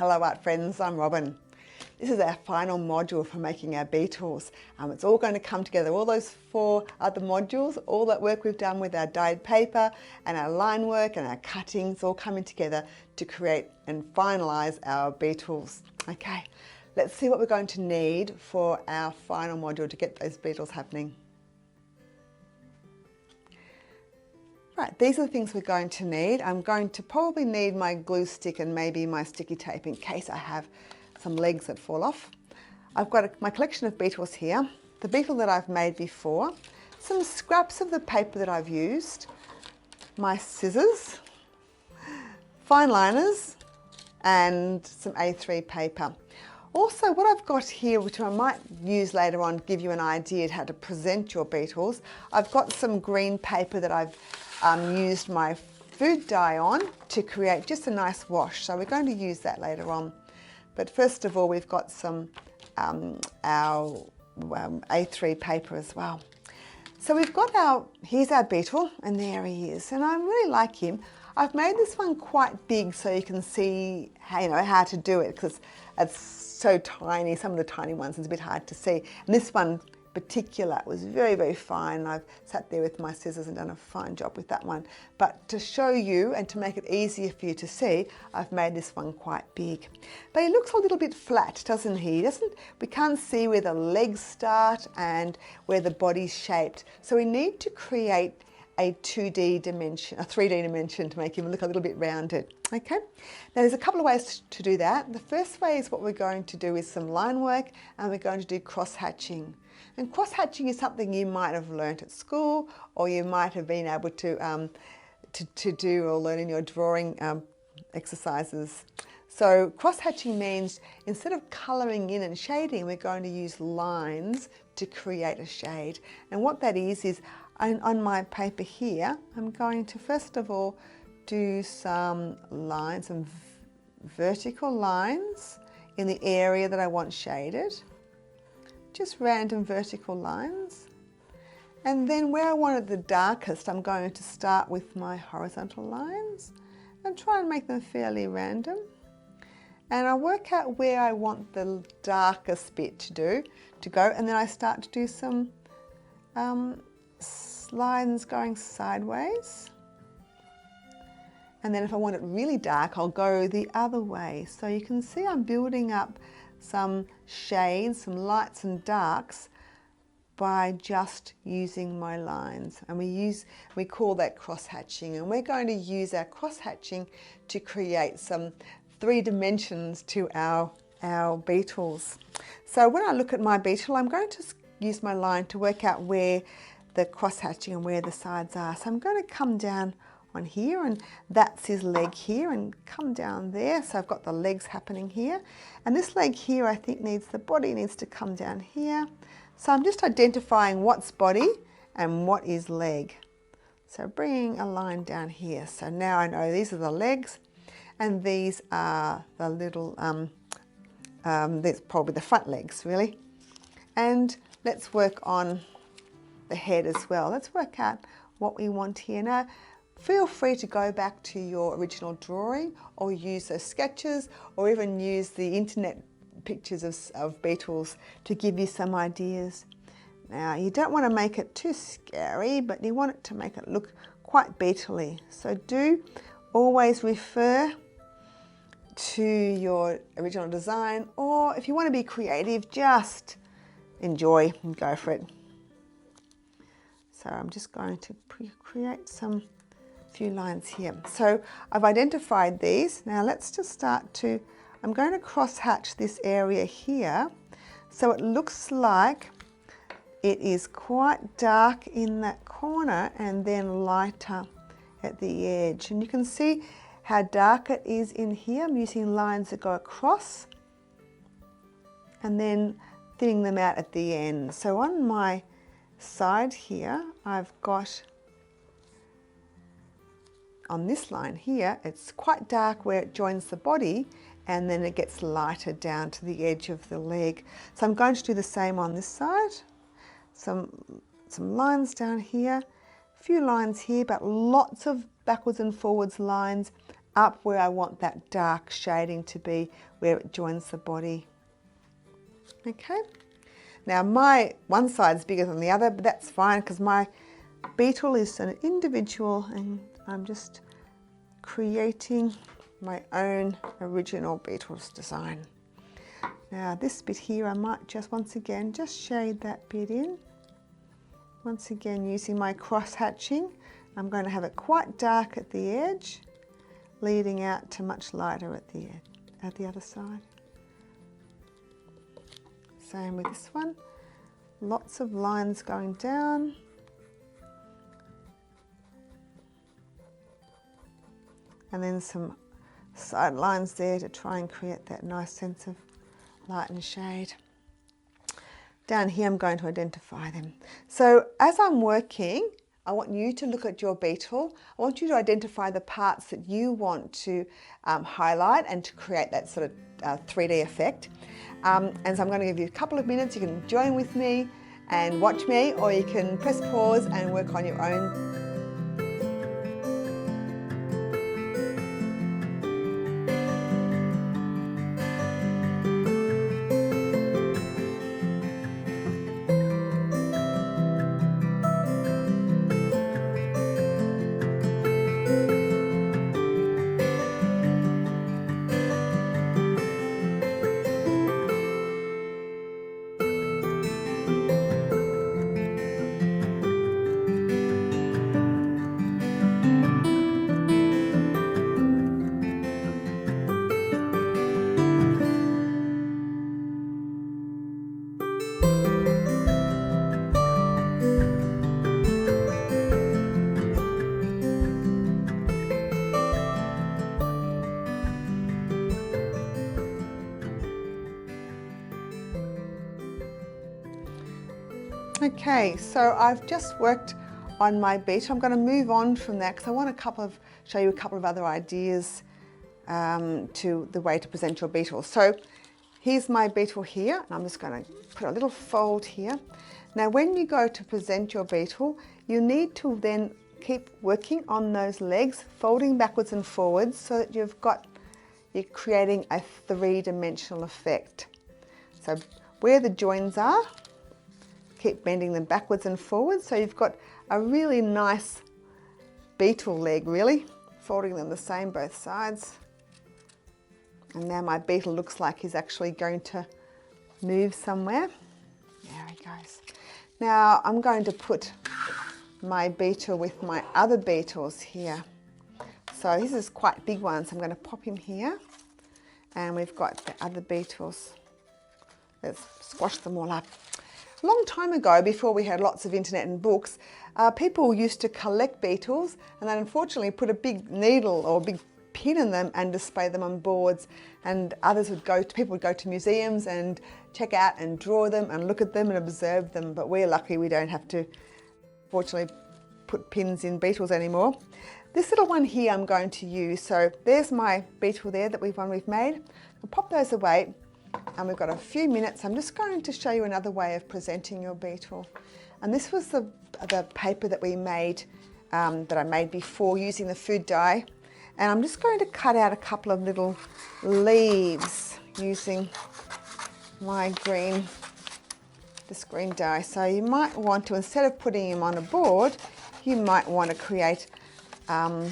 Hello art friends, I'm Robin. This is our final module for making our beetles. It's all going to come together, all those 4 other modules, all that work we've done with our dyed paper and our line work and our cuttings, all coming together to create and finalise our beetles. Okay, let's see what we're going to need for our final module to get those beetles happening. Right, these are the things we're going to need. I'm going to probably need my glue stick and maybe my sticky tape in case I have some legs that fall off. I've got my collection of beetles here, the beetle that I've made before, some scraps of the paper that I've used, my scissors, Fineliners and some A3 paper. Also, what I've got here, which I might use later on to give you an idea of how to present your beetles, I've got some green paper that I've used my food dye on to create just a nice wash. So we're going to use that later on. But first of all, we've got some our A3 paper as well. So we've got here's our beetle, and there he is. And I really like him. I've made this one quite big so you can see how to do it, because it's so tiny. Some of the tiny ones it's a bit hard to see. And this one in particular was very, very fine. I've sat there with my scissors and done a fine job with that one. But to show you and to make it easier for you to see, I've made this one quite big. But he looks a little bit flat, doesn't he? We can't see where the legs start and where the body's shaped. So we need to create a 2D dimension, a 3D dimension to make him look a little bit rounded. Okay, now there's a couple of ways to do that. The first way is what we're going to do is some line work, and we're going to do cross-hatching. And cross-hatching is something you might have learnt at school, or you might have been able to do or learn in your drawing exercises. So cross-hatching means instead of colouring in and shading, we're going to use lines to create a shade. And what that is on my paper here, I'm going to first of all do some lines, some vertical lines in the area that I want shaded. Just random vertical lines. And then where I want it the darkest, I'm going to start with my horizontal lines and try and make them fairly random. And I work out where I want the darkest bit to go, and then I start to do some lines going sideways. And then if I want it really dark, I'll go the other way. So you can see I'm building up some shades, some lights and darks by just using my lines. And we call that cross-hatching. And we're going to use our cross-hatching to create some 3 dimensions to our beetles. So when I look at my beetle, I'm going to use my line to work out where the cross-hatching and where the sides are. So I'm going to come down on here, and that's his leg here, and come down there. So I've got the legs happening here, and this leg here I think the body needs to come down here. So I'm just identifying what's body and what is leg. So bringing a line down here. So now I know these are the legs, and these are the little, that's probably the front legs really. And let's work on the head as well. Let's work out what we want here. Now, feel free to go back to your original drawing, or use those sketches, or even use the internet pictures of beetles to give you some ideas. Now, you don't want to make it too scary, but you want it to make it look quite beetle-y. So do always refer to your original design, or if you want to be creative, just enjoy and go for it. So I'm just going to create some few lines here. So I've identified these. Now let's just start I'm going to cross hatch this area here, so it looks like it is quite dark in that corner and then lighter at the edge. And you can see how dark it is in here. I'm using lines that go across and then thinning them out at the end. So on my side here, I've got on this line here, it's quite dark where it joins the body, and then it gets lighter down to the edge of the leg. So I'm going to do the same on this side. Some lines down here, a few lines here, but lots of backwards and forwards lines up where I want that dark shading to be, where it joins the body. Okay, now my one side's bigger than the other, but that's fine because my beetle is an individual and I'm just creating my own original beetle's design. Now this bit here, I might just once again just shade that bit in. Once again using my cross-hatching, I'm going to have it quite dark at the edge, leading out to much lighter at the other side. Same with this one, lots of lines going down. And then some side lines there to try and create that nice sense of light and shade. Down here I'm going to identify them. So as I'm working, I want you to look at your beetle. I want you to identify the parts that you want to highlight and to create that sort of 3D effect. And so I'm going to give you a couple of minutes. You can join with me and watch me, or you can press pause and work on your own. Okay, so I've just worked on my beetle. I'm going to move on from that because I want to show you a couple of other ideas to the way to present your beetle. So here's my beetle here, and I'm just going to put a little fold here. Now when you go to present your beetle, you need to then keep working on those legs, folding backwards and forwards so that you're creating a three-dimensional effect. So where the joins are, keep bending them backwards and forwards so you've got a really nice beetle leg, really, folding them the same both sides. And now my beetle looks like he's actually going to move somewhere. There he goes. Now I'm going to put my beetle with my other beetles here. So this is quite a big one, so I'm going to pop him here, and we've got the other beetles. Let's squash them all up. A long time ago, before we had lots of internet and books, people used to collect beetles and then unfortunately put a big needle or a big pin in them and display them on boards, and people would go to museums and check out and draw them and look at them and observe them, but we're lucky we don't have to, fortunately, put pins in beetles anymore. This little one here I'm going to use, so there's my beetle there that we've made. I'll pop those away. And we've got a few minutes. I'm just going to show you another way of presenting your beetle. And this was the paper that we made, that I made before using the food dye. And I'm just going to cut out a couple of little leaves using my green dye. So you might want to, instead of putting them on a board, you might want to create a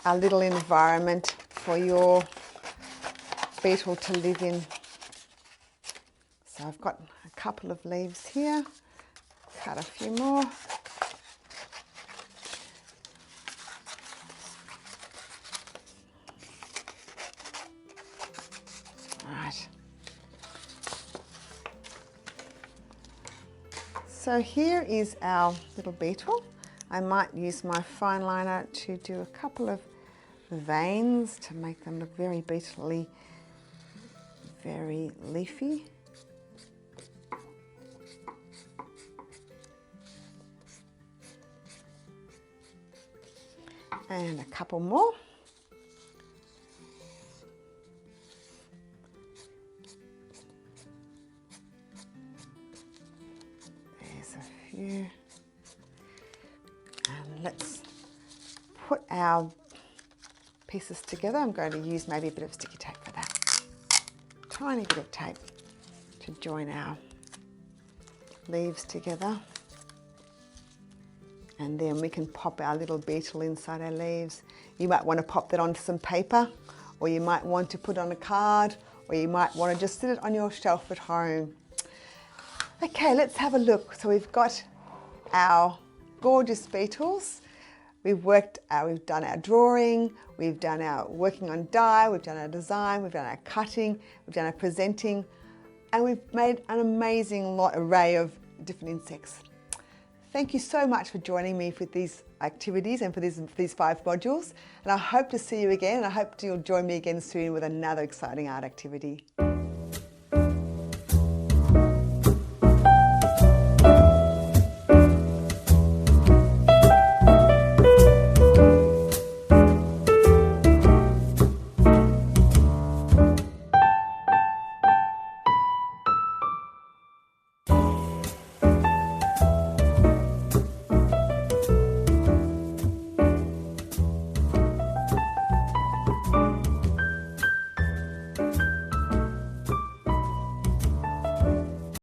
little environment for your beetle to live in. So I've got a couple of leaves here, cut a few more. Right. So here is our little beetle. I might use my Fineliner to do a couple of veins to make them look very beetle-y, very leafy. And a couple more. There's a few. And let's put our pieces together. I'm going to use maybe a bit of sticky tape for that. Tiny bit of tape to join our leaves together. And then we can pop our little beetle inside our leaves. You might want to pop that onto some paper, or you might want to put on a card, or you might want to just sit it on your shelf at home. Okay, let's have a look. So we've got our gorgeous beetles. We've done our drawing, we've done our working on dye, we've done our design, we've done our cutting, we've done our presenting, and we've made an amazing array of different insects. Thank you so much for joining me for these activities and for these 5 modules. And I hope to see you again, and I hope you'll join me again soon with another exciting art activity.